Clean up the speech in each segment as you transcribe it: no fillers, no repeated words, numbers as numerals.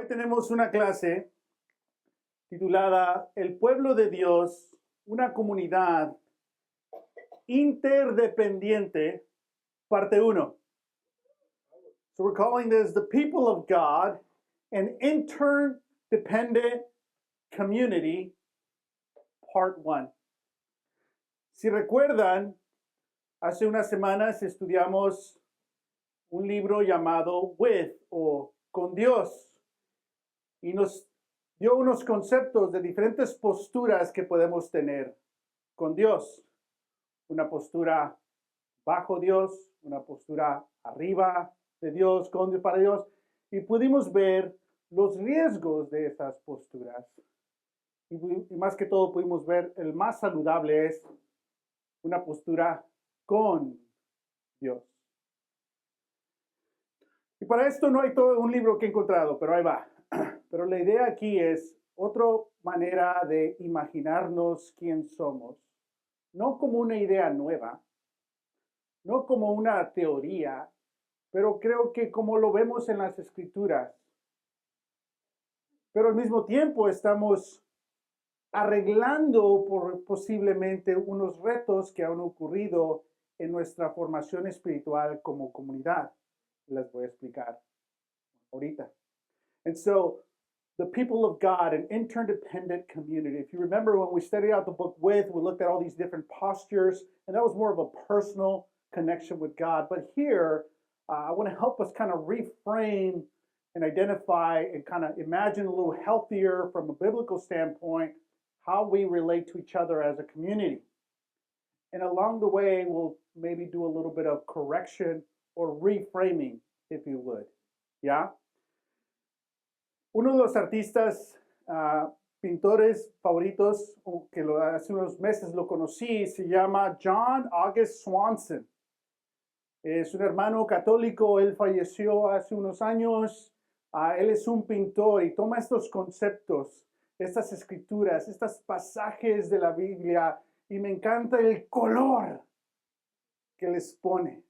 tenemos una clase titulada El pueblo de Dios, una comunidad interdependiente, parte 1. So we're calling this the people of God, an interdependent community, part 1. Si recuerdan, hace unas semanas estudiamos un libro llamado With o Con Dios y nos dio unos conceptos de diferentes posturas que podemos tener con Dios. Una postura bajo Dios, una postura arriba de Dios, con Dios, para Dios. Y pudimos ver los riesgos de estas posturas. Y más que todo pudimos ver el más saludable es una postura con Dios. Y para esto no hay todo un libro que he encontrado, pero ahí va. Pero la idea aquí es otra manera de imaginarnos quién somos. No como una idea nueva, no como una teoría, pero creo que como lo vemos en las escrituras. Pero al mismo tiempo estamos arreglando posiblemente unos retos que han ocurrido en nuestra formación espiritual como comunidad. Les voy a explicar ahorita. And so, the people of God, an interdependent community. If you remember when we studied out the book With, we looked at all these different postures, and that was more of a personal connection with God. But here, I want to help us kind of reframe and identify and kind of imagine a little healthier from a biblical standpoint how we relate to each other as a community. And along the way, we'll maybe do a little bit of correction or reframing, if you would. Yeah? Uno de los artistas, pintores favoritos, que hace unos meses lo conocí, se llama John August Swanson. Es un hermano católico, él falleció hace unos años. Él es un pintor y toma estos conceptos, estas escrituras, estos pasajes de la Biblia, y me encanta el color que les pone.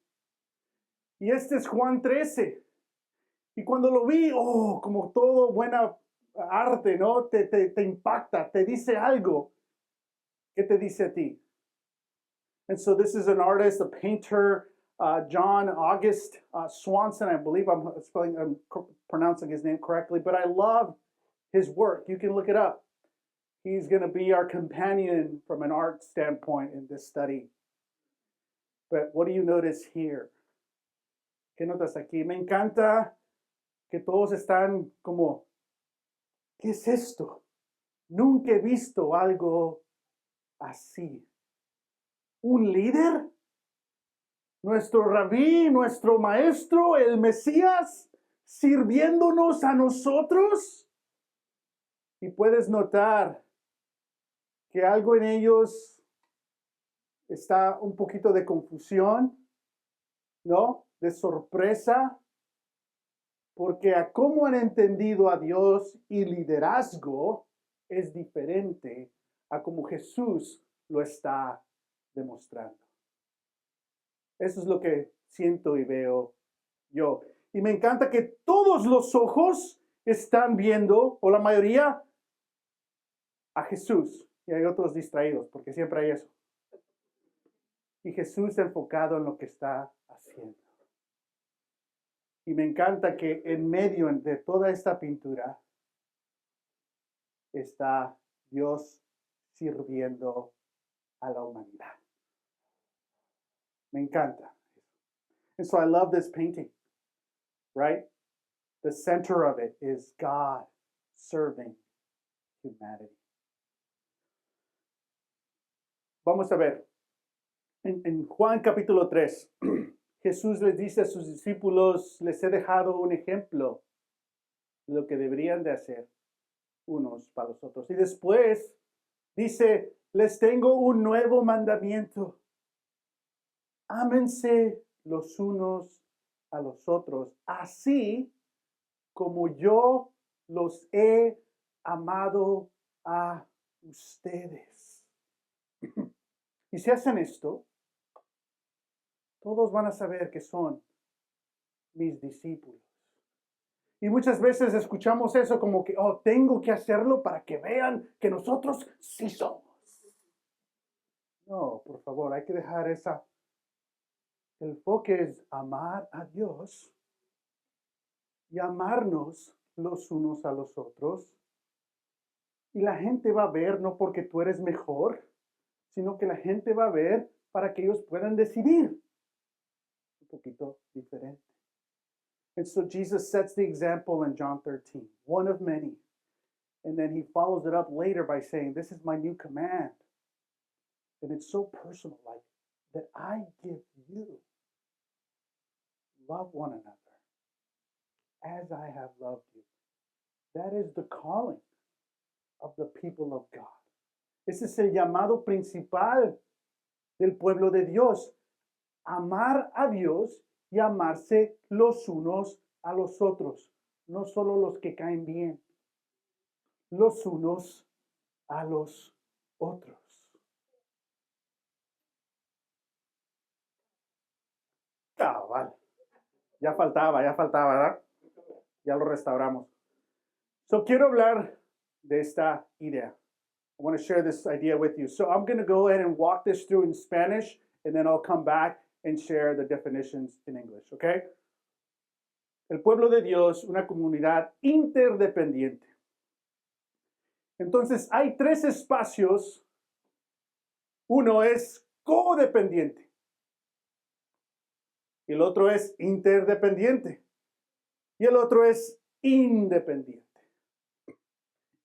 Y este es Juan 13. Y cuando lo vi, como todo buena arte, ¿no? Te impacta, te dice algo. ¿Qué te dice a ti? And so this is an artist, a painter, John August Swanson. I believe I'm pronouncing his name correctly, but I love his work. You can look it up. He's going to be our companion from an art standpoint in this study. But what do you notice here? ¿Qué notas aquí? Me encanta que todos están como, ¿qué es esto? Nunca he visto algo así. ¿Un líder? ¿Nuestro rabí, nuestro maestro, el Mesías, sirviéndonos a nosotros? Y puedes notar que algo en ellos está un poquito de confusión, ¿no? De sorpresa. Porque a cómo han entendido a Dios y liderazgo es diferente a cómo Jesús lo está demostrando. Eso es lo que siento y veo yo. Y me encanta que todos los ojos están viendo, o la mayoría, a Jesús. Y hay otros distraídos, porque siempre hay eso. Y Jesús enfocado en lo que está haciendo. Y me encanta que en medio de toda esta pintura está Dios sirviendo a la humanidad. Me encanta. And so I love this painting, right? The center of it is God serving humanity. Vamos a ver. En Juan capítulo 3. Jesús les dice a sus discípulos, les he dejado un ejemplo de lo que deberían de hacer unos para los otros. Y después dice, les tengo un nuevo mandamiento. Ámense los unos a los otros, así como yo los he amado a ustedes. Y si hacen esto, todos van a saber que son mis discípulos. Y muchas veces escuchamos eso como que, oh, tengo que hacerlo para que vean que nosotros sí somos. No, por favor, hay que dejar esa. El enfoque es amar a Dios y amarnos los unos a los otros. Y la gente va a ver no porque tú eres mejor, sino que la gente va a ver para que ellos puedan decidir. Un poquito diferente. And so Jesus sets the example in John 13, one of many. And then he follows it up later by saying, this is my new command. And it's so personal, like that I give you. Love one another as I have loved you. That is the calling of the people of God. Ese es el llamado principal del pueblo de Dios. Amar a Dios y amarse los unos a los otros. No solo los que caen bien. Los unos a los otros. Cabal. Ya faltaba, ¿verdad? Ya lo restauramos. So quiero hablar de esta idea. I want to share this idea with you. So I'm going to go ahead and walk this through in Spanish, and then I'll come back and share the definitions in English, okay? El pueblo de Dios, una comunidad interdependiente. Entonces, hay tres espacios. Uno es codependiente. El otro es interdependiente. Y el otro es independiente.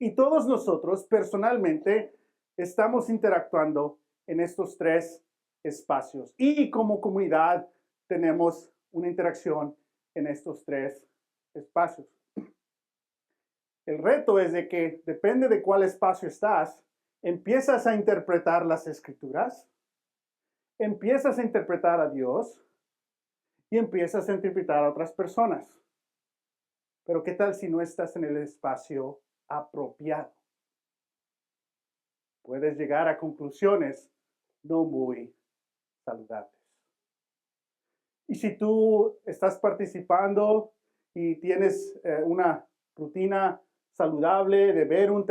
Y todos nosotros personalmente estamos interactuando en estos tres espacios. Y como comunidad tenemos una interacción en estos tres espacios. El reto es de que depende de cuál espacio estás, empiezas a interpretar las escrituras, empiezas a interpretar a Dios y empiezas a interpretar a otras personas. Pero ¿qué tal si no estás en el espacio apropiado? Puedes llegar a conclusiones no muy saludables. Y si tú estás participando y tienes una rutina saludable de ver un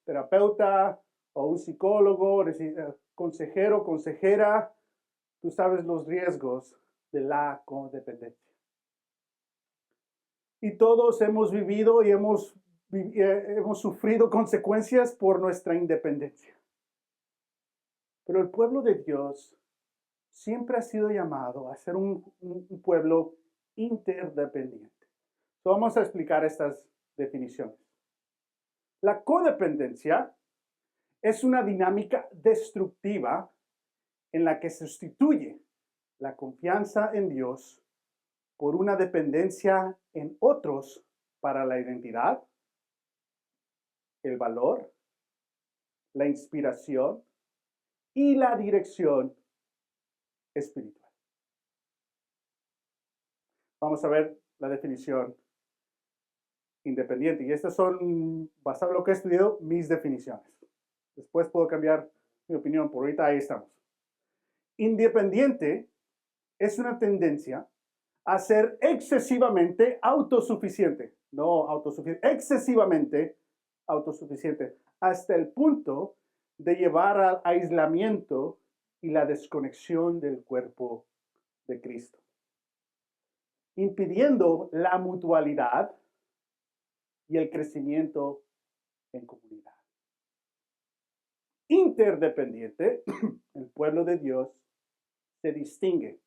terapeuta o un psicólogo, consejero, consejera, tú sabes los riesgos de la codependencia. Y todos hemos vivido y hemos sufrido consecuencias por nuestra independencia. Pero el pueblo de Dios siempre ha sido llamado a ser un pueblo interdependiente. Vamos a explicar estas definiciones. La codependencia es una dinámica destructiva en la que se sustituye la confianza en Dios por una dependencia en otros para la identidad, el valor, la inspiración y la dirección espiritual. Vamos a ver la definición independiente. Y estas son, basado en lo que he estudiado, mis definiciones. Después puedo cambiar mi opinión, por ahorita ahí estamos. Independiente es una tendencia a ser excesivamente autosuficiente. No autosuficiente, excesivamente autosuficiente, hasta el punto de llevar al aislamiento y la desconexión del cuerpo de Cristo, impidiendo la mutualidad y el crecimiento en comunidad. Interdependiente, el pueblo de Dios se distingue.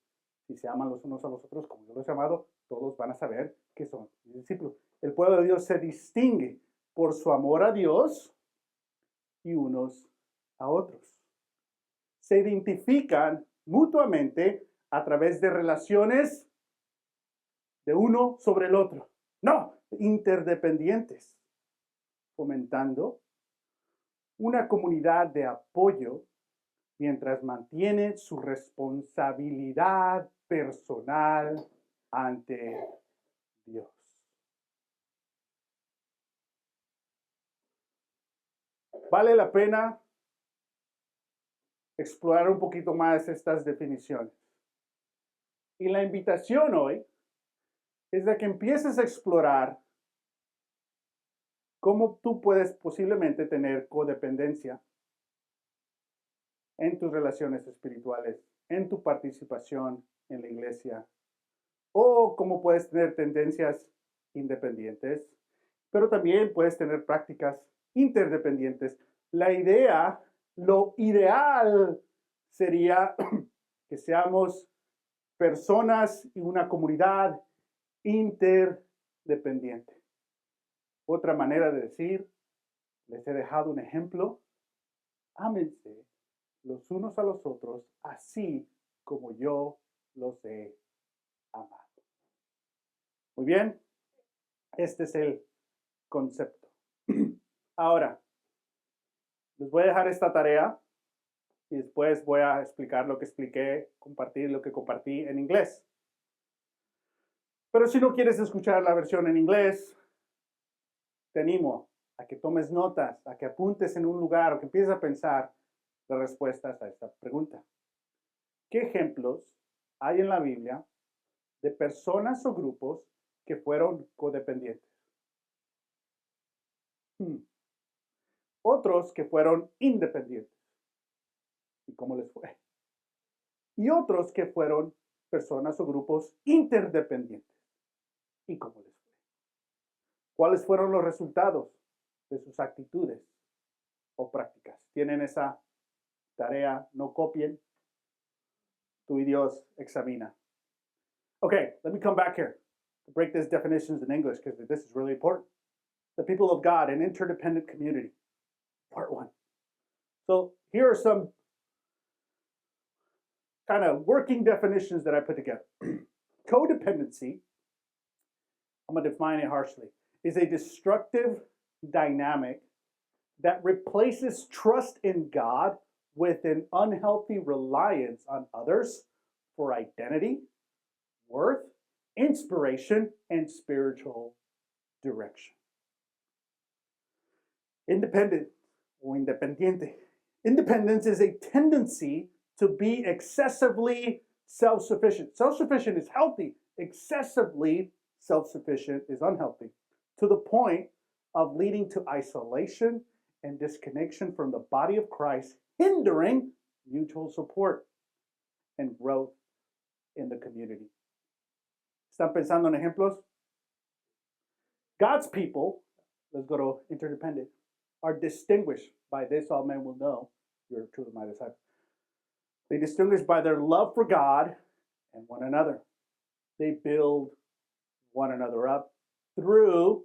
Si se aman los unos a los otros, como yo los he llamado, todos van a saber que son mis discípulos. El pueblo de Dios se distingue por su amor a Dios y unos a otros. Se identifican mutuamente a través de relaciones de uno sobre el otro. No, interdependientes, fomentando una comunidad de apoyo mientras mantiene su responsabilidad personal ante Dios. Vale la pena explorar un poquito más estas definiciones. Y la invitación hoy es de que empieces a explorar cómo tú puedes posiblemente tener codependencia en tus relaciones espirituales, en tu participación en la iglesia, o cómo puedes tener tendencias independientes, pero también puedes tener prácticas interdependientes. La idea, lo ideal sería que seamos personas y una comunidad interdependiente. Otra manera de decir, les he dejado un ejemplo, ámense los unos a los otros, así como yo los he amado. Muy bien, este es el concepto. Ahora, les voy a dejar esta tarea y después voy a explicar lo que expliqué, compartir lo que compartí en inglés. Pero si no quieres escuchar la versión en inglés, te animo a que tomes notas, a que apuntes en un lugar o que empieces a pensar las respuestas a esta pregunta. ¿Qué ejemplos hay en la Biblia de personas o grupos que fueron codependientes? Otros que fueron independientes. ¿Y cómo les fue? Y otros que fueron personas o grupos interdependientes. ¿Y cómo les fue? ¿Cuáles fueron los resultados de sus actitudes o prácticas? Tienen esa tarea, no copien. Tú y Dios examina. Okay, let me come back here to break these definitions in English because this is really important. The people of God, an interdependent community. Part one. So here are some kind of working definitions that I put together. Codependency, I'm going to define it harshly, is a destructive dynamic that replaces trust in God with an unhealthy reliance on others for identity, worth, inspiration, and spiritual direction. Independent or independiente. Independence is a tendency to be excessively self-sufficient. Self-sufficient is healthy. Excessively self-sufficient is unhealthy, to the point of leading to isolation and disconnection from the body of Christ, hindering mutual support and growth in the community. ¿Están pensando en ejemplos? God's people, let's go to interdependent, are distinguished by this, all men will know you're truly my disciple. They distinguish by their love for God and one another. They build one another up through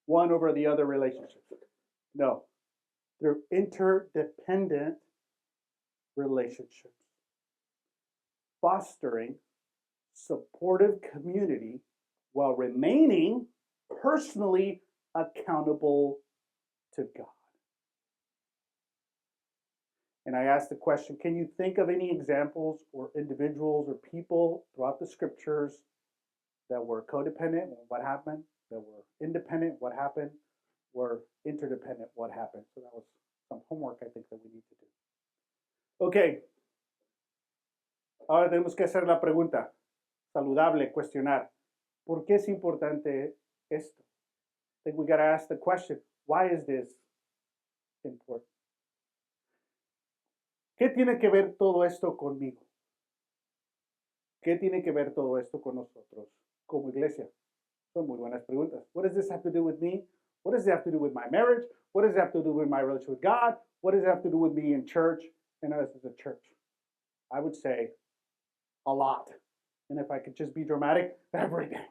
one over the other relationships. No, through interdependent relationships, fostering supportive community while remaining personally accountable to God. And I asked the question, can you think of any examples or individuals or people throughout the scriptures that were codependent? What happened? That were independent? What happened? Were interdependent? What happened? So that was some homework I think that we need to do. Okay. Ahora tenemos que hacer la pregunta. Saludable, cuestionar. ¿Por qué es importante esto? I think we got to ask the question, why is this important? ¿Qué tiene que ver todo esto conmigo? ¿Qué tiene que ver todo esto con nosotros como iglesia? Son muy buenas preguntas. What does this have to do with me? What does it have to do with my marriage? What does it have to do with my relationship with God? What does it have to do with me in church and us as a church? I would say a lot. And if I could just be dramatic, everything.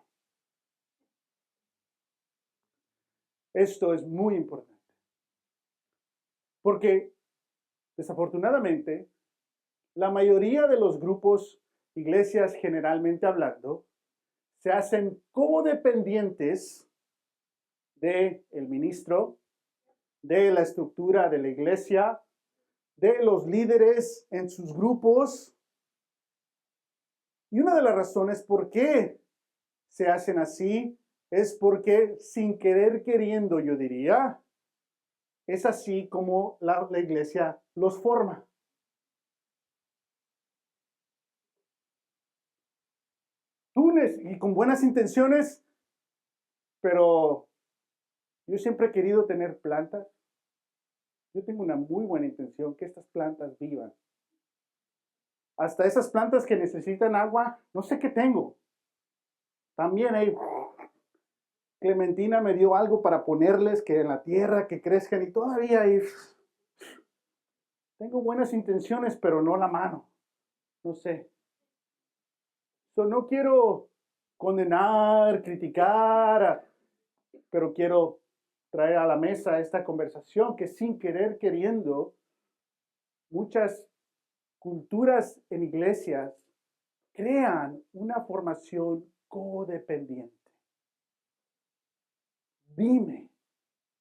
Esto es muy importante. Porque desafortunadamente, la mayoría de los grupos, iglesias generalmente hablando, se hacen codependientes del ministro, de la estructura de la iglesia, de los líderes en sus grupos. Y una de las razones por qué se hacen así es porque sin querer queriendo, yo diría, es así como la iglesia los forma. Y con buenas intenciones, pero Yo siempre he querido tener plantas. Yo tengo una muy buena intención que estas plantas vivan. Hasta esas plantas que necesitan agua, no sé qué tengo. También hay Clementina me dio algo para ponerles que en la tierra, que crezcan y todavía hay, tengo buenas intenciones, pero no la mano. No sé. No quiero condenar, criticar, pero quiero traer a la mesa esta conversación que sin querer queriendo, muchas culturas en iglesias crean una formación codependiente. Dime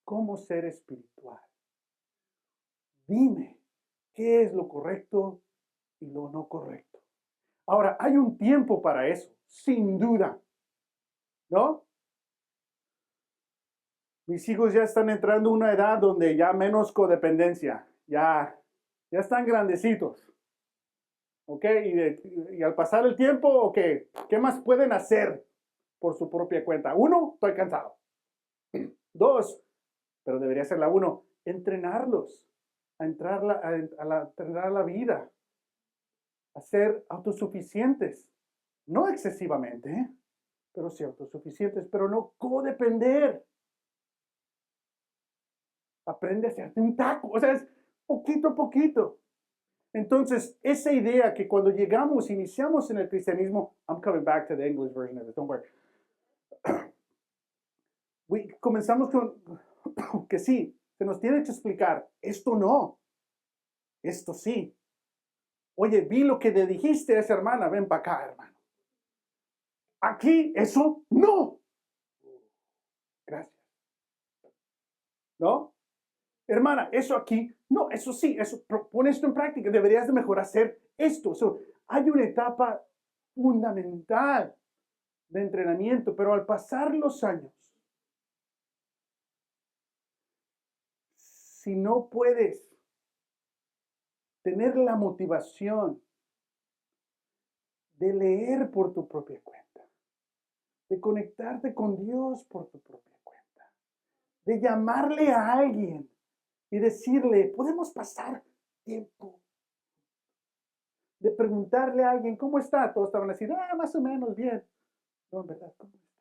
cómo ser espiritual. Dime qué es lo correcto y lo no correcto. Ahora, hay un tiempo para eso, sin duda, ¿no? Mis hijos ya están entrando a una edad donde ya menos codependencia, ya están grandecitos, ¿ok? Y al pasar el tiempo, ¿ok? ¿Qué más pueden hacer por su propia cuenta? Uno, estoy cansado. Dos, pero debería ser la uno, entrenarlos a entrar a la vida, a ser autosuficientes, no excesivamente, pero sí autosuficientes, pero no codepender. Aprende a hacerte un taco, o sea, es poquito a poquito. Entonces, esa idea que cuando llegamos, iniciamos en el cristianismo, I'm coming back to the English version of it, don't worry. Comenzamos con que sí, se nos tiene que explicar, esto no, esto sí. Oye, vi lo que le dijiste a esa hermana, ven para acá, hermano. Aquí, eso no. Gracias. ¿No? Hermana, eso aquí, no, eso sí, eso, pon esto en práctica, deberías de mejor hacer esto. Hay una etapa fundamental de entrenamiento, pero al pasar los años, si no puedes tener la motivación de leer por tu propia cuenta, de conectarte con Dios por tu propia cuenta, de llamarle a alguien y decirle, podemos pasar tiempo, de preguntarle a alguien, ¿cómo está? Todos estaban así, más o menos bien. No, en verdad, ¿cómo está?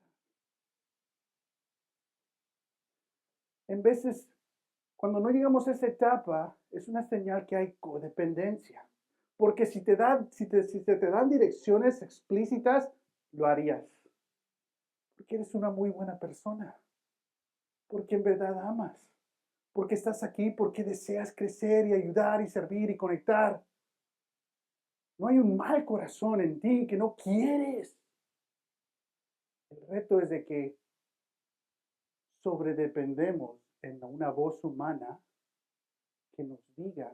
En veces, cuando no llegamos a esa etapa, es una señal que hay codependencia. Porque si te dan direcciones explícitas, lo harías. Porque eres una muy buena persona. Porque en verdad amas. Porque estás aquí, porque deseas crecer y ayudar y servir y conectar. No hay un mal corazón en ti que no quieres. El reto es de que sobredependemos en una voz humana que nos diga,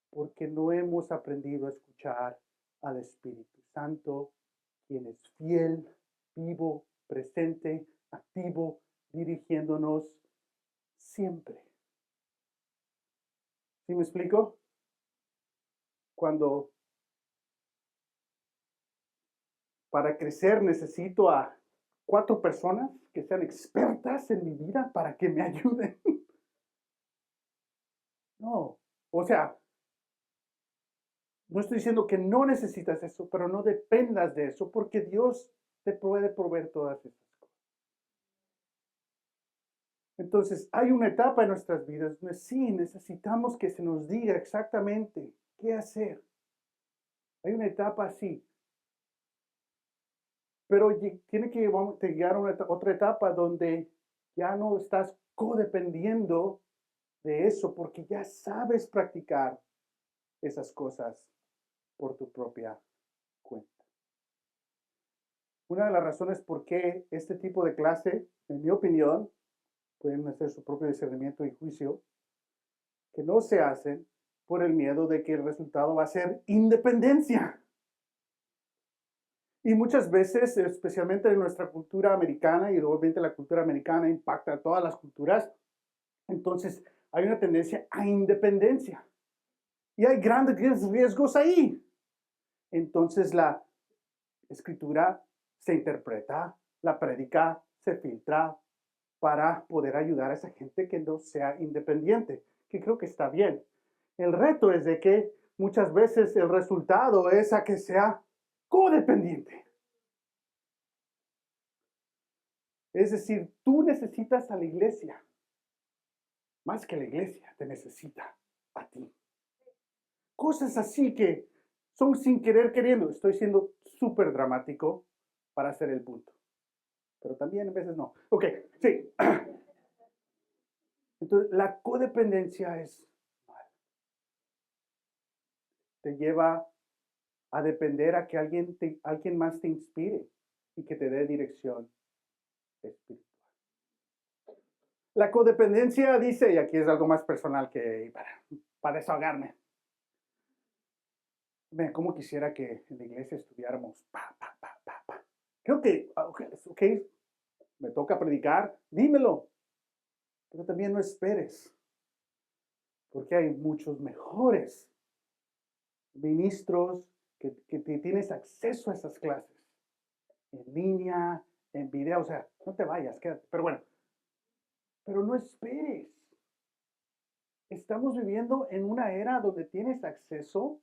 porque no hemos aprendido a escuchar al Espíritu Santo, quien es fiel, vivo, presente, activo, dirigiéndonos siempre. ¿Sí me explico? Cuando para crecer necesito a 4 personas que sean expertas en mi vida para que me ayuden. No, o sea, no estoy diciendo que no necesitas eso, pero no dependas de eso, porque Dios te puede proveer todas estas cosas. Entonces, hay una etapa en nuestras vidas donde sí necesitamos que se nos diga exactamente qué hacer. Hay una etapa así. Pero tiene que llegar a otra etapa donde ya no estás codependiendo de eso porque ya sabes practicar esas cosas por tu propia cuenta. Una de las razones por qué este tipo de clase, en mi opinión, pueden hacer su propio discernimiento y juicio, que no se hacen por el miedo de que el resultado va a ser independencia. Y muchas veces, especialmente en nuestra cultura americana, y obviamente la cultura americana impacta a todas las culturas, entonces hay una tendencia a independencia. Y hay grandes riesgos ahí. Entonces la escritura se interpreta, la prédica se filtra, para poder ayudar a esa gente que no sea independiente, que creo que está bien. El reto es de que muchas veces el resultado es a que sea codependiente. Es decir, tú necesitas a la iglesia, más que la iglesia te necesita a ti. Cosas así que son sin querer queriendo. Estoy siendo súper dramático para hacer el punto, pero también a veces no. Ok, sí. Entonces, la codependencia es mal. Te lleva a depender a que alguien más te inspire y que te dé dirección espiritual. La codependencia dice, y aquí es algo más personal que para desahogarme. Cómo quisiera que en la iglesia estudiáramos Creo que, ok, me toca predicar, dímelo, pero también no esperes, porque hay muchos mejores ministros que tienes acceso a esas clases, en línea, en video, o sea, no te vayas, quédate, pero bueno, pero no esperes. Estamos viviendo en una era donde tienes acceso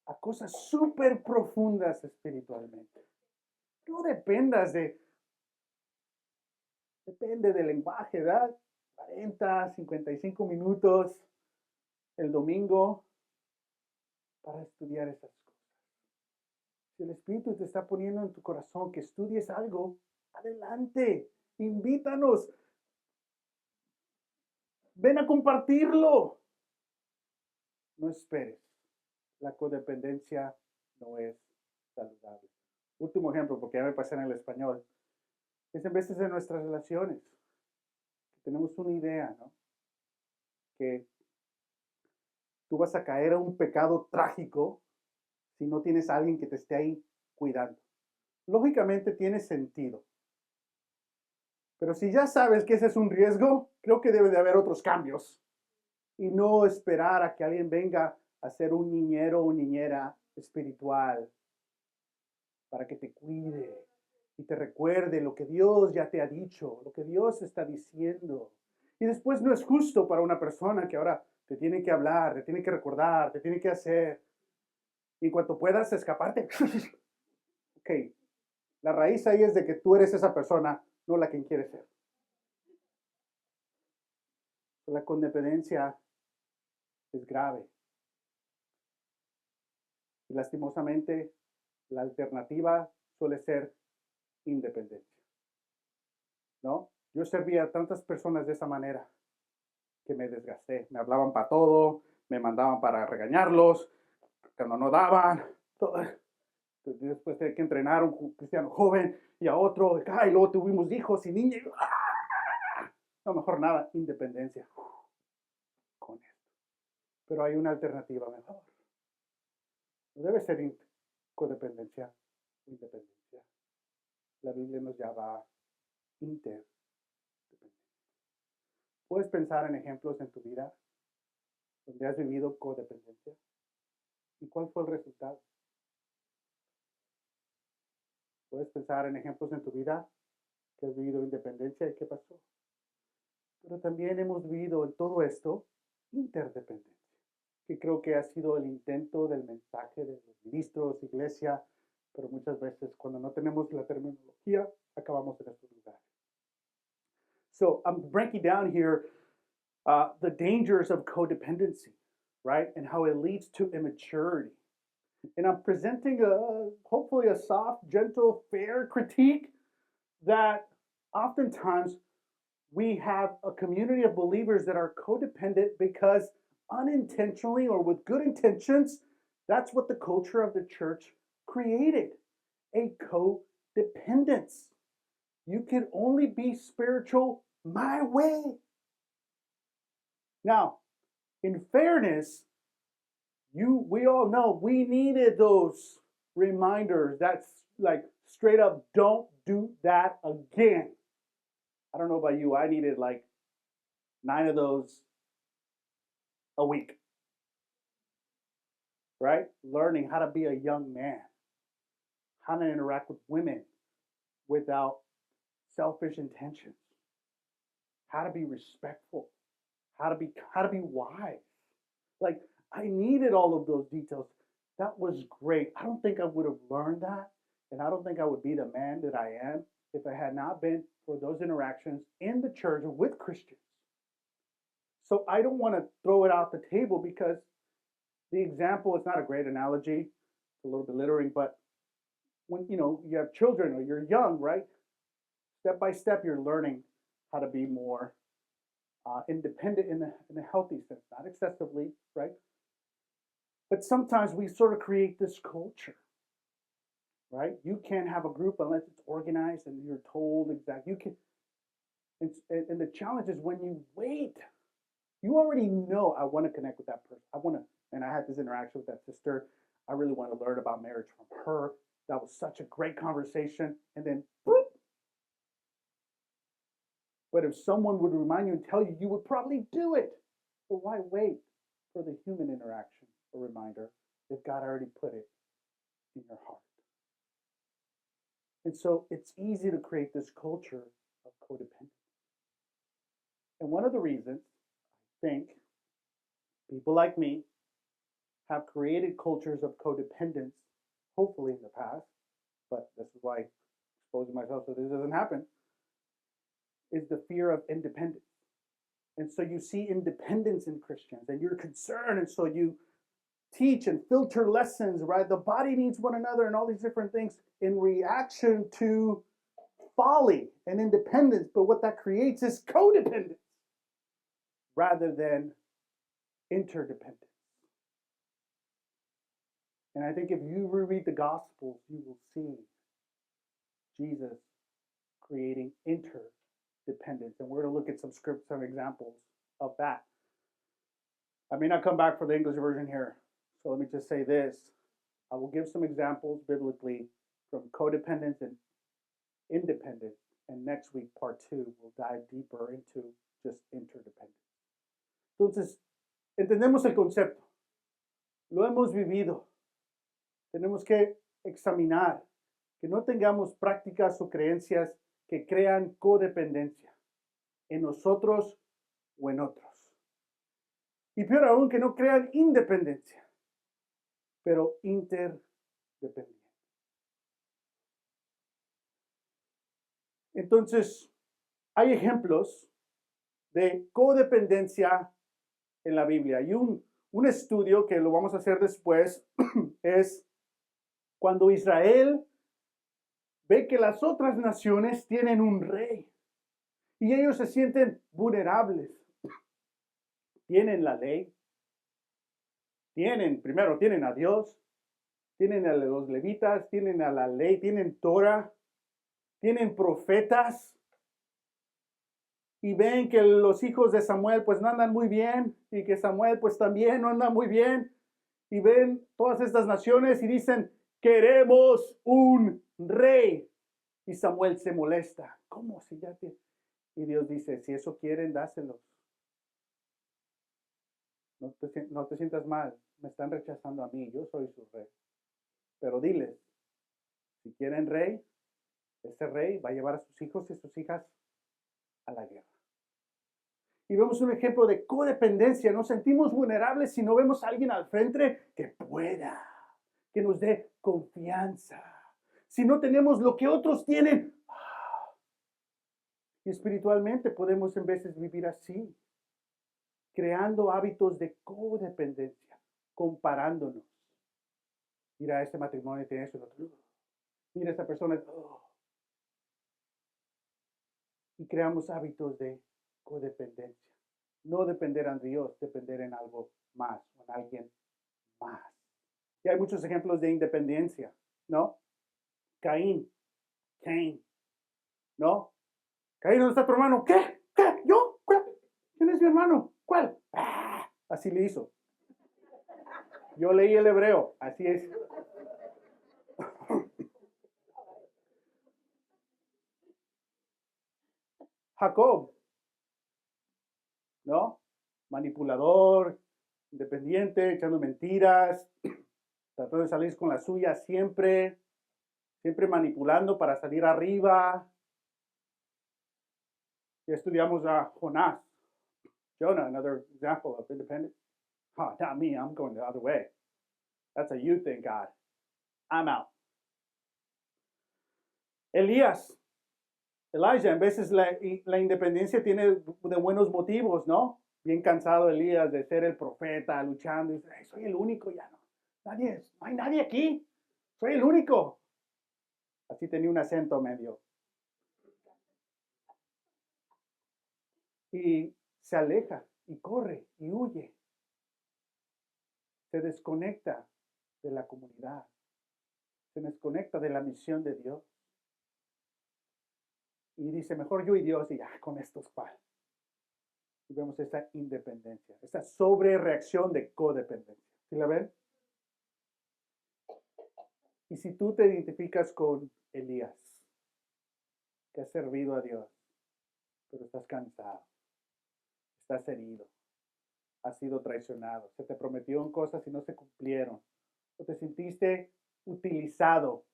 a cosas súper profundas espiritualmente. No dependas depende del lenguaje, ¿verdad? 40, 55 minutos el domingo para estudiar esas cosas. Si el Espíritu te está poniendo en tu corazón que estudies algo, adelante, invítanos, ven a compartirlo. No esperes, la codependencia no es saludable. Último ejemplo, porque ya me pasé en el español, es en veces de nuestras relaciones. Tenemos una idea, ¿no? Que tú vas a caer a un pecado trágico si no tienes a alguien que te esté ahí cuidando. Lógicamente tiene sentido. Pero si ya sabes que ese es un riesgo, creo que debe de haber otros cambios. Y no esperar a que alguien venga a ser un niñero o niñera espiritual para que te cuide y te recuerde lo que Dios ya te ha dicho, lo que Dios está diciendo. Y después no es justo para una persona que ahora te tiene que hablar, te tiene que recordar, te tiene que hacer. Y en cuanto puedas escaparte, ok, la raíz ahí es de que tú eres esa persona, no la quien quieres ser. La codependencia es grave. Y lastimosamente, la alternativa suele ser independencia. ¿No? Yo servía a tantas personas de esa manera que me desgasté. Me hablaban para todo, me mandaban para regañarlos, cuando no daban. Todo. Después de que entrenar a un cristiano joven y a otro, y luego tuvimos hijos y niños. No, mejor nada, independencia. Con esto. Pero hay una alternativa mejor. No debe ser codependencia o independencia. La Biblia nos llama interdependencia. ¿Puedes pensar en ejemplos en tu vida donde has vivido codependencia? ¿Y cuál fue el resultado? ¿Puedes pensar en ejemplos en tu vida que has vivido independencia y qué pasó? Pero también hemos vivido en todo esto interdependencia, que creo que ha sido el intento del mensaje de los ministros, iglesia, pero muchas veces cuando no tenemos la terminología, acabamos en estos lugares. So I'm breaking down here the dangers of codependency, right? And how it leads to immaturity. And I'm presenting hopefully a soft, gentle, fair critique that oftentimes we have a community of believers that are codependent because unintentionally or with good intentions, that's what the culture of the church created, a codependence. You can only be spiritual my way. Now, in fairness, we all know we needed those reminders. That's like straight up, don't do that again. I don't know about you, I needed like 9 of those a week, right? Learning how to be a young man, how to interact with women without selfish intentions, how to be respectful, how to be wise. Like, I needed all of those details. That was great. I don't think I would have learned that, and I don't think I would be the man that I am if it had not been for those interactions in the church with Christians. So I don't want to throw it out the table because the example is not a great analogy. It's a little belittling, but when you have children or you're young, right? Step by step, you're learning how to be more independent in a healthy sense, not excessively, right? But sometimes we sort of create this culture, right? You can't have a group unless it's organized and you're told exactly. You can, and the challenge is when you wait, you already know I want to connect with that person. I want to, and I had this interaction with that sister. I really want to learn about marriage from her. That was such a great conversation. And then, boop. But if someone would remind you and tell you, you would probably do it. But why wait for the human interaction, a reminder, if God already put it in your heart? And so it's easy to create this culture of codependence. And one of the reasons I think people like me have created cultures of codependence, hopefully in the past, but this is why I'm exposing myself so this doesn't happen, is the fear of independence. And so you see independence in Christians and you're concerned, and so you teach and filter lessons, right? The body needs one another and all these different things in reaction to folly and independence. But what that creates is codependence rather than interdependence. And I think if you reread the Gospels, you will see Jesus creating interdependence. And we're going to look at some examples of that. I may not come back for the English version here. So let me just say this. I will give some examples biblically from codependence and independence. And next week, part 2, we'll dive deeper into just interdependence. Entonces, entendemos el concepto. Lo hemos vivido. Tenemos que examinar que no tengamos prácticas o creencias que crean codependencia en nosotros o en otros. Y peor aún, que no crean independencia, pero interdependencia. Entonces, hay ejemplos de codependencia en la Biblia. Y un estudio que lo vamos a hacer después es cuando Israel ve que las otras naciones tienen un rey y ellos se sienten vulnerables. Tienen la ley, primero tienen a Dios, tienen a los levitas, tienen a la ley, tienen Torah, tienen profetas, y ven que los hijos de Samuel pues no andan muy bien, y que Samuel pues también no anda muy bien, y ven todas estas naciones y dicen, queremos un rey. Y Samuel se molesta. ¿Cómo? Si ya te... Y Dios dice, si eso quieren, dáselos. No te sientas mal, me están rechazando a mí, yo soy su rey. Pero diles, si quieren rey, ese rey va a llevar a sus hijos y sus hijas a la guerra. Y vemos un ejemplo de codependencia. Nos sentimos vulnerables si no vemos a alguien al frente que pueda, que nos dé confianza. Si no tenemos lo que otros tienen. Y espiritualmente podemos en veces vivir así, creando hábitos de codependencia, comparándonos. Mira, este matrimonio tiene eso y lo otro. Mira, esta persona. Y creamos hábitos de codependencia. No depender en Dios, depender en algo más, en alguien más. Y hay muchos ejemplos de independencia, ¿no? Caín, ¿no? Caín, ¿dónde está tu hermano? ¿Qué? ¿Yo? ¿Quién es mi hermano? ¿Cuál? Así le hizo. Yo leí el hebreo, así es. Jacob, ¿no? Manipulador, independiente, echando mentiras, tratando de salir con la suya siempre manipulando para salir arriba. Ya estudiamos a Jonás. Jonah, another example of independent. Oh, not me, I'm going the other way. That's a you thing, God. I'm out. Elías, Elijah, en veces la independencia tiene de buenos motivos, ¿no? Bien cansado Elías de ser el profeta, luchando, y dice, "Ay, soy el único, ya no. No hay nadie aquí. Soy el único." Así tenía un acento medio. Y se aleja, y corre, y huye. Se desconecta de la comunidad. Se desconecta de la misión de Dios. Y dice, mejor yo y Dios, y ya, con estos cual. Y vemos esa independencia, esa sobrereacción de codependencia. ¿Sí la ven? Y si tú te identificas con Elías, que has servido a Dios, pero estás cansado, estás herido, has sido traicionado, se te prometieron cosas y no se cumplieron, o te sentiste utilizado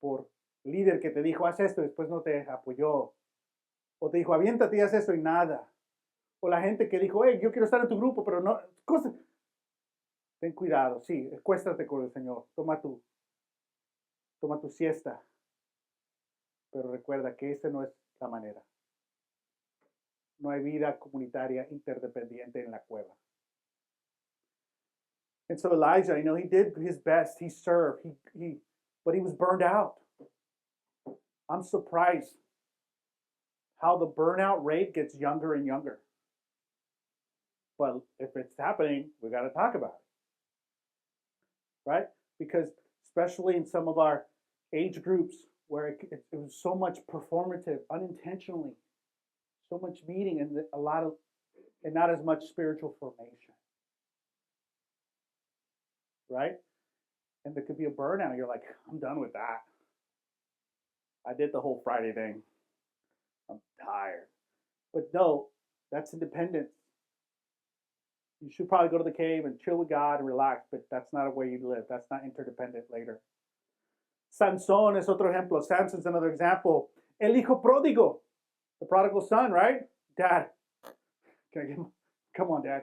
por líder que te dijo, haz esto, y después no te apoyó, o te dijo, aviéntate y haz eso y nada, o la gente que dijo, hey, yo quiero estar en tu grupo, pero no, cosas. Ten cuidado, sí, acuéstate con el Señor, toma tu siesta, pero recuerda que esa no es la manera. No hay vida comunitaria interdependiente en la cueva. And so Elijah, he did his best. He served. But he was burned out. I'm surprised how the burnout rate gets younger and younger. But if it's happening, we got to talk about it, right? Because especially in some of our age groups where it was so much performative, unintentionally, so much meeting and and not as much spiritual formation, right? And there could be a burnout. You're like, I'm done with that. I did the whole Friday thing. I'm tired. But no, that's independence. You should probably go to the cave and chill with God and relax, but that's not a way you live. That's not interdependent later. Sansón es otro ejemplo. Samson's another example. El hijo pródigo, the prodigal son, right? Dad, can I get him? Come on, Dad.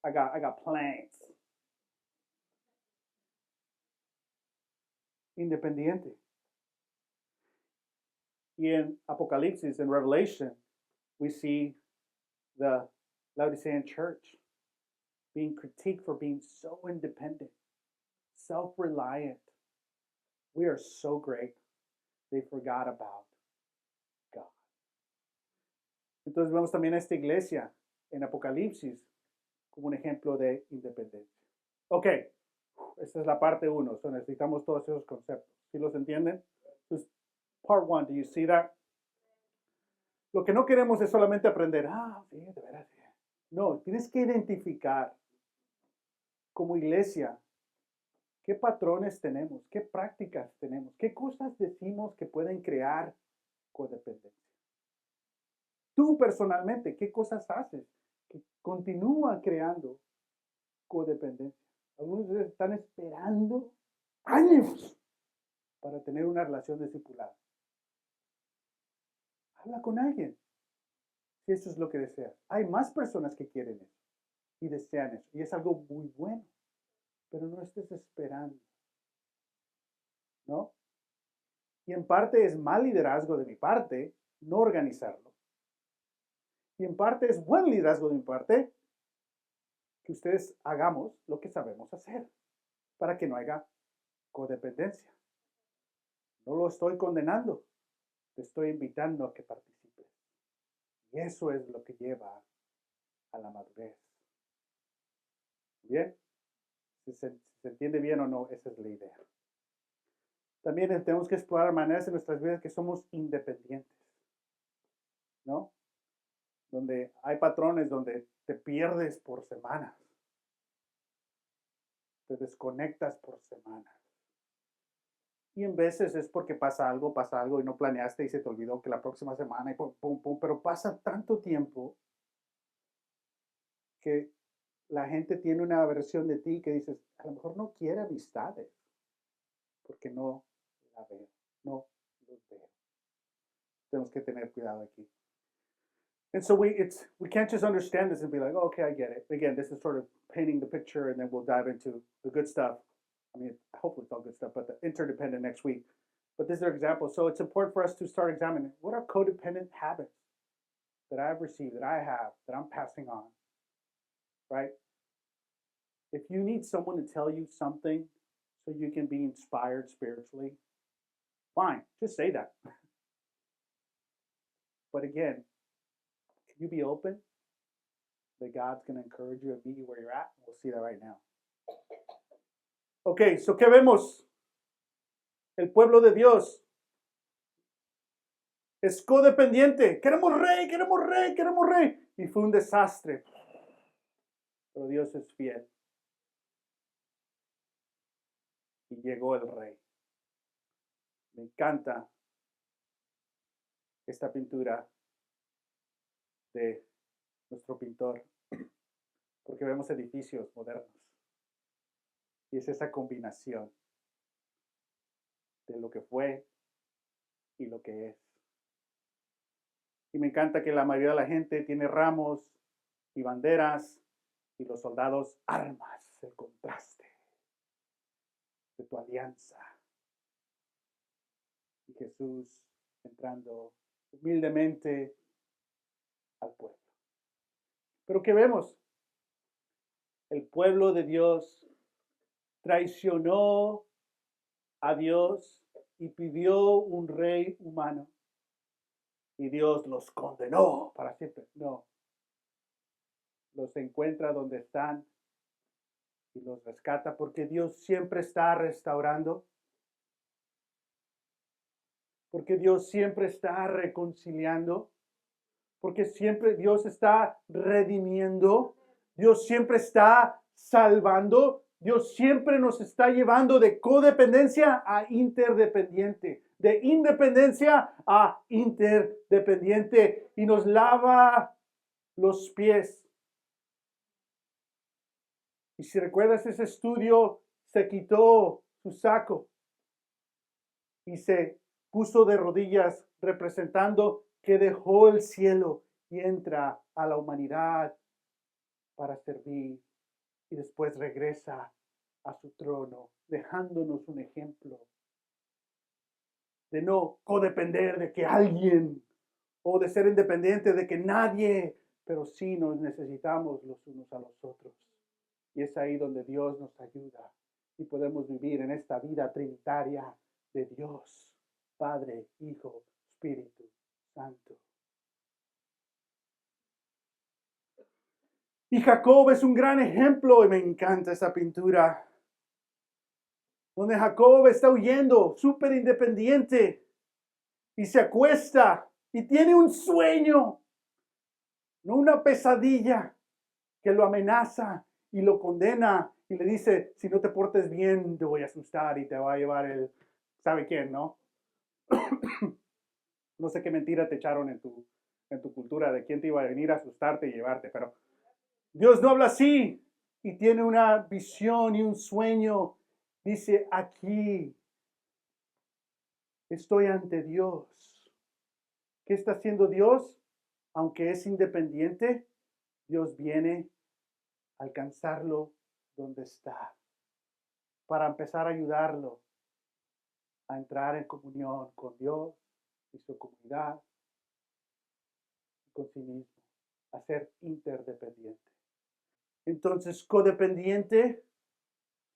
I got plans. Independiente. Y en Apocalipsis, in Revelation, we see the Laodicean church being critiqued for being so independent, self-reliant. We are so great. They forgot about God. Entonces vemos también a esta iglesia en Apocalipsis como un ejemplo de independencia. Ok, esta es la parte 1. So necesitamos todos esos conceptos. ¿Sí los entienden? Entonces, part 1, do you see that? Lo que no queremos es solamente aprender. Sí, de veras. No, tienes que identificar como iglesia qué patrones tenemos, qué prácticas tenemos, qué cosas decimos que pueden crear codependencia. Tú personalmente, ¿qué cosas haces que continúan creando codependencia? Algunos de ustedes están esperando años para tener una relación discipulada. Habla con alguien si eso es lo que deseas. Hay más personas que quieren eso y desean eso. Y es algo muy bueno. Pero no estés esperando. ¿No? Y en parte es mal liderazgo de mi parte no organizarlo. Y en parte es buen liderazgo de mi parte que ustedes hagamos lo que sabemos hacer para que no haya codependencia. No lo estoy condenando, te estoy invitando a que participes. Y eso es lo que lleva a la madurez. ¿Bien? Si se entiende bien o no, esa es la idea. También tenemos que explorar maneras en nuestras vidas que somos independientes, ¿no? Donde hay patrones donde te pierdes por semanas, te desconectas por semanas. Y en veces es porque pasa algo y no planeaste y se te olvidó que la próxima semana y pum, pum, pum, pero pasa tanto tiempo que la gente tiene una versión de ti que dices, a lo mejor no quiere amistades, porque no la veo, no los veo. Tenemos que tener cuidado aquí. And so we can't just understand this and be like, oh, okay, I get it. Again, this is sort of painting the picture, and then we'll dive into the good stuff. I mean, hopefully it's all good stuff, but the interdependent next week. But these are examples. So it's important for us to start examining what are codependent habits that I've received, that I have, that I'm passing on, right? If you need someone to tell you something so you can be inspired spiritually, fine, just say that. But again, can you be open that God's going to encourage you and meet you where you're at? We'll see that right now. Okay, so ¿qué vemos? El pueblo de Dios es codependiente. Queremos rey, queremos rey, queremos rey. Y fue un desastre. Pero Dios es fiel. Y llegó el rey. Me encanta esta pintura de nuestro pintor, porque vemos edificios modernos. Y es esa combinación de lo que fue y lo que es. Y me encanta que la mayoría de la gente tiene ramos y banderas y los soldados armas, el contraste de tu alianza. Y Jesús entrando humildemente al pueblo. Pero ¿qué vemos? El pueblo de Dios traicionó a Dios y pidió un rey humano. Y Dios los condenó para siempre. No. Los encuentra donde están y los rescata porque Dios siempre está restaurando. Porque Dios siempre está reconciliando. Porque siempre Dios está redimiendo. Dios siempre está salvando. Dios siempre nos está llevando de codependencia a interdependiente, de independencia a interdependiente, y nos lava los pies. Y si recuerdas ese estudio, se quitó su saco y se puso de rodillas representando que dejó el cielo y entra a la humanidad para servir, y después regresa a su trono, dejándonos un ejemplo de no codepender de que alguien, o de ser independiente de que nadie, pero sí nos necesitamos los unos a los otros. Y es ahí donde Dios nos ayuda y podemos vivir en esta vida trinitaria de Dios, Padre, Hijo, Espíritu Santo. Y Jacob es un gran ejemplo, y me encanta esa pintura, donde Jacob está huyendo, súper independiente, y se acuesta y tiene un sueño, no una pesadilla que lo amenaza y lo condena y le dice, si no te portes bien, te voy a asustar y te va a llevar el, ¿sabe quién, no? No sé qué mentira te echaron en tu cultura de quién te iba a venir a asustarte y llevarte, pero Dios no habla así, y tiene una visión y un sueño. Dice, aquí estoy ante Dios. ¿Qué está haciendo Dios? Aunque es independiente, Dios viene a alcanzarlo donde está, para empezar a ayudarlo a entrar en comunión con Dios y su comunidad y con sí mismo, a ser interdependiente. Entonces, codependiente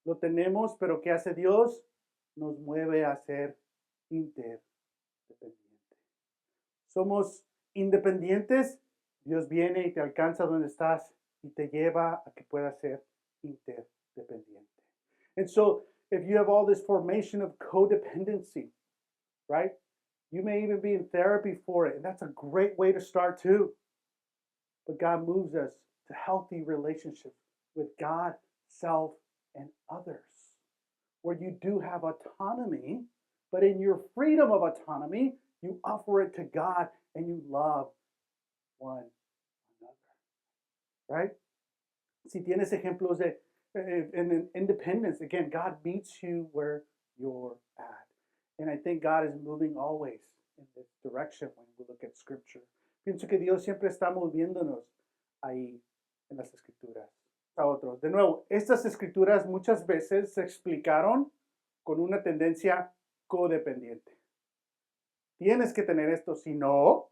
lo tenemos, pero ¿qué hace Dios? Nos mueve a ser interdependiente. Somos independientes, Dios viene y te alcanza donde estás y te lleva a que puedas ser interdependiente. And so, if you have all this formation of codependency, right? You may even be in therapy for it, and that's a great way to start too. But God moves us to healthy relationships with God, self, and others, where you do have autonomy, but in your freedom of autonomy, you offer it to God and you love one another, right? Si tienes ejemplos de in independence, again, God meets you where you're at. And I think God is moving always in this direction when we look at Scripture. Pienso que Dios siempre está moviéndonos ahí en las escrituras a otros. De nuevo, estas escrituras muchas veces se explicaron con una tendencia codependiente. Tienes que tener esto, si no,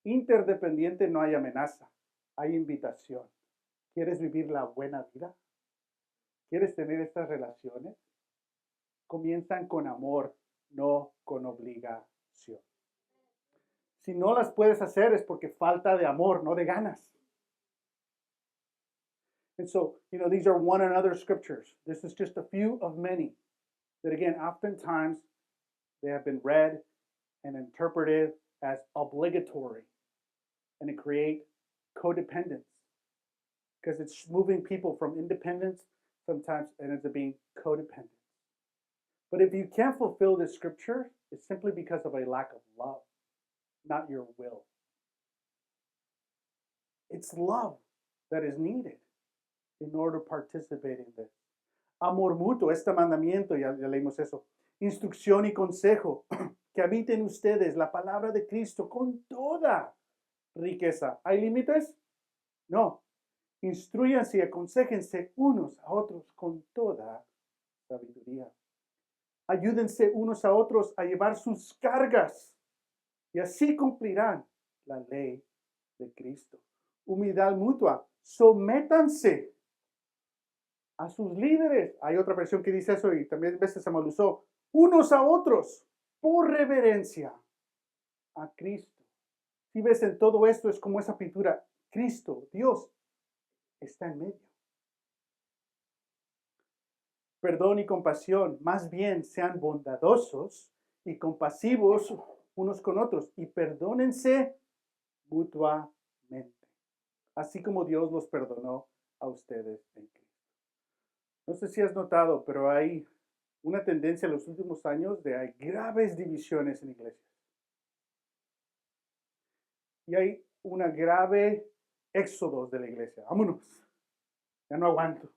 interdependiente no hay amenaza, hay invitación. ¿Quieres vivir la buena vida? ¿Quieres tener estas relaciones? Comienzan con amor, no con obligación. Si no las puedes hacer es porque falta de amor, no de ganas. And so, these are one another scriptures. This is just a few of many that, again, oftentimes they have been read and interpreted as obligatory, and it create codependence because it's moving people from independence sometimes and ends up being codependent. But if you can't fulfill this scripture, it's simply because of a lack of love, not your will. It's love that is needed in order to participate in this. Amor mutuo, este mandamiento, ya leímos eso. Instrucción y consejo, que habiten ustedes la palabra de Cristo con toda riqueza. ¿Hay límites? No. Instruyanse y aconséjense unos a otros con toda sabiduría. Ayúdense unos a otros a llevar sus cargas y así cumplirán la ley de Cristo. Humildad mutua, sométanse a sus líderes. Hay otra versión que dice eso y también a veces se mal usó. Unos a otros por reverencia a Cristo. Si ves en todo esto es como esa pintura. Cristo, Dios, está en medio. Perdón y compasión, más bien sean bondadosos y compasivos unos con otros y perdónense mutuamente, así como Dios los perdonó a ustedes en Cristo. No sé si has notado, pero hay una tendencia en los últimos años de hay graves divisiones en iglesias. Y hay una grave éxodo de la iglesia. Vámonos, ya no aguanto.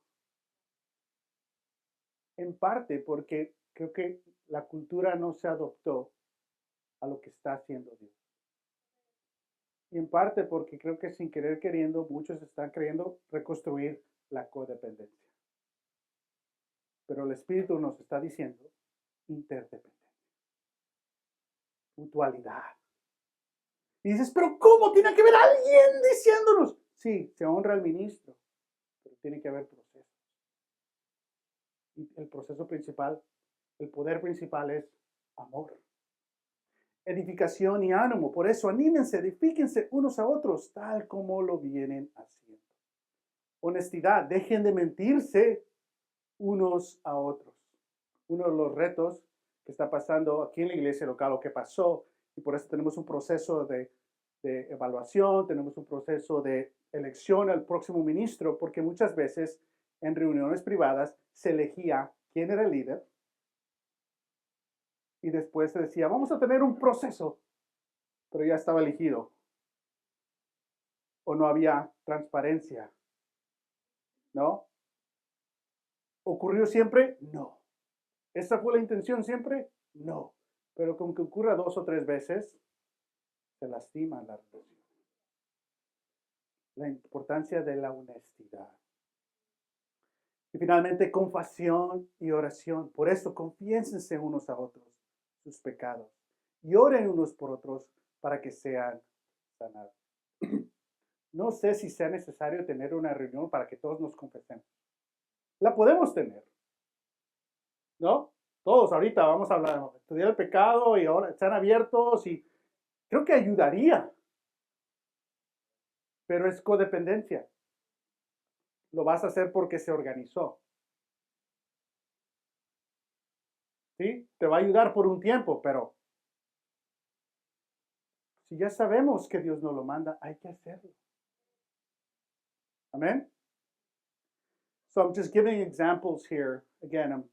En parte porque creo que la cultura no se adoptó a lo que está haciendo Dios. Y en parte porque creo que sin querer queriendo, muchos están queriendo reconstruir la codependencia. Pero el Espíritu nos está diciendo interdependencia, mutualidad. Y dices, pero ¿cómo tiene que haber alguien diciéndonos? Sí, se honra al ministro, pero tiene que haber procesos. Y el proceso principal, el poder principal es amor, edificación y ánimo. Por eso anímense, edifíquense unos a otros, tal como lo vienen haciendo. Honestidad, dejen de mentirse unos a otros. Uno de los retos que está pasando aquí en la iglesia local, o que pasó, y por eso tenemos un proceso de evaluación, tenemos un proceso de elección al próximo ministro, porque muchas veces en reuniones privadas se elegía quién era el líder y después se decía, vamos a tener un proceso, pero ya estaba elegido o no había transparencia, ¿no? ¿Ocurrió siempre? No. ¿Esa fue la intención siempre? No. Pero con que ocurra 2 o 3 veces, se lastima la relación. La importancia de la honestidad. Y finalmente, confesión y oración. Por eso, confiénsense unos a otros sus pecados y oren unos por otros para que sean sanados. No sé si sea necesario tener una reunión para que todos nos confesemos. La podemos tener, ¿no? Todos ahorita vamos a hablar, estudiar el pecado y ahora están abiertos y creo que ayudaría. Pero es codependencia. Lo vas a hacer porque se organizó. ¿Sí? Te va a ayudar por un tiempo, pero si ya sabemos que Dios nos lo manda, hay que hacerlo. Amen? So I'm just giving examples here. Again, I'm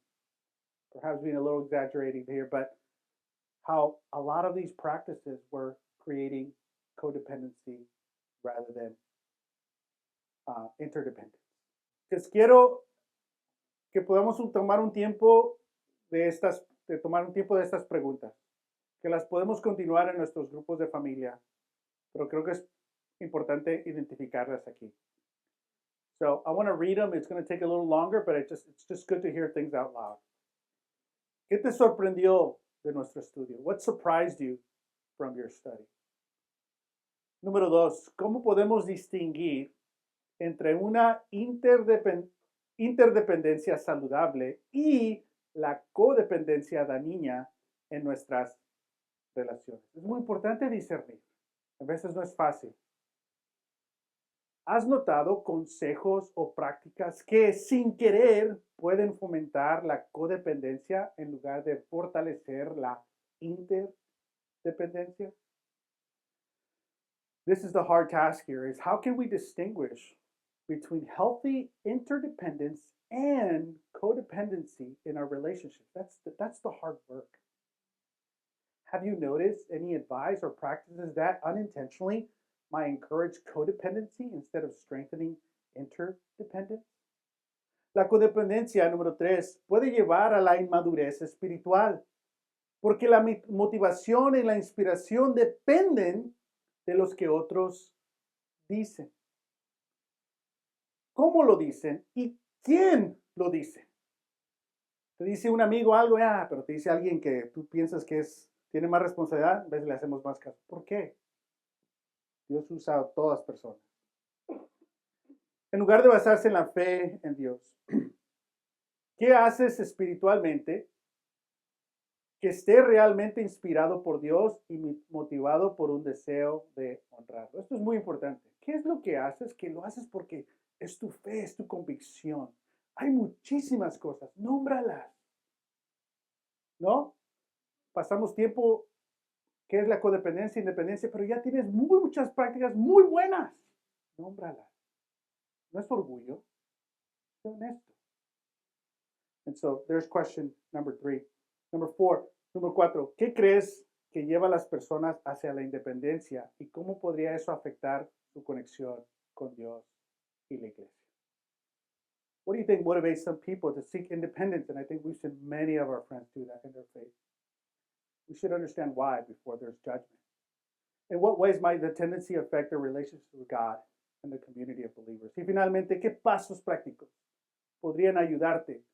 perhaps being a little exaggerating here, but how a lot of these practices were creating codependency rather than interdependence. Entonces quiero que podamos tomar un tiempo de estas preguntas, que las podemos continuar en nuestros grupos de familia pero creo que es importante identificarlas aquí. So I want to read them. It's going to take a little longer, but it's just good to hear things out loud. ¿Qué te sorprendió de nuestro estudio? What surprised you from your study? Número 2, ¿cómo podemos distinguir entre una interdependencia saludable y la codependencia dañina en nuestras relaciones? Es muy importante discernir. A veces no es fácil. ¿Has notado consejos o prácticas que sin querer pueden fomentar la codependencia en lugar de fortalecer la interdependencia? This is the hard task here, is how can we distinguish between healthy interdependence and codependency in our relationships? That's the hard work. Have you noticed any advice or practices that unintentionally might encourage codependency instead of strengthening interdependence? La codependencia, número 3, puede llevar a la inmadurez espiritual, porque la motivación y la inspiración dependen de los que otros dicen. ¿Cómo lo dicen y quién lo dice? Te dice un amigo algo, pero te dice alguien que tú piensas que tiene más responsabilidad, a veces le hacemos más caso. ¿Por qué? Dios usa a todas personas. En lugar de basarse en la fe en Dios, ¿qué haces espiritualmente que esté realmente inspirado por Dios y motivado por un deseo de honrarlo? Esto es muy importante. ¿Qué es lo que haces? Que lo haces porque es tu fe, es tu convicción. Hay muchísimas cosas, nómbralas. ¿No? Pasamos tiempo, ¿qué es la codependencia, independencia? Pero ya tienes muchas prácticas muy buenas. Nómbralas. No es orgullo, sé honesto. And so there's question number 3. Number 4, ¿qué crees que lleva a las personas hacia la independencia y cómo podría eso afectar su conexión con Dios y la iglesia? What do you think motivates some people to seek independence? And I think many of our friends do that in their faith. We should understand why before there's judgment. In what ways might the tendency affect their relationship with God and the community of believers? Y finalmente, ¿qué pasos prácticos podrían ayudarte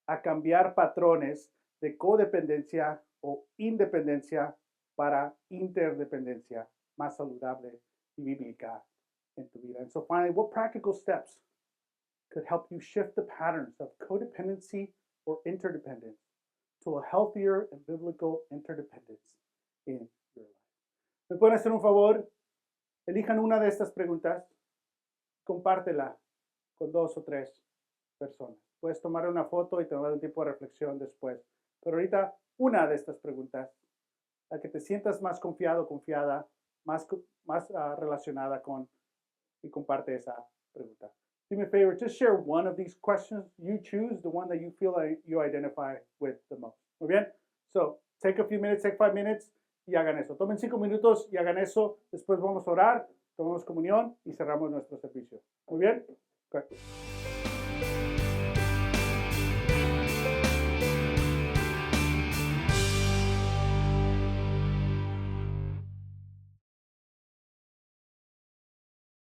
a cambiar patrones de codependencia o independencia para interdependencia más saludable y bíblica en tu vida? And so finally, what practical steps could help you shift the patterns of codependency or interdependence to a healthier and biblical interdependence in your life? ¿Me pueden hacer un favor? Elijan una de estas preguntas, compártela con 2 o 3 personas. Puedes tomar una foto y tomar un tiempo de reflexión después. Pero ahorita, una de estas preguntas, la que te sientas más confiado, confiada, más relacionada con, y comparte esa pregunta. Do me a favor, just share one of these questions. You choose the one that you feel like you identify with the most. Muy bien? So, take a few minutes, take 5 minutes y hagan eso. Tomen 5 minutos y hagan eso. Después vamos a orar, tomamos comunión y cerramos nuestro servicio. Muy bien? Okay.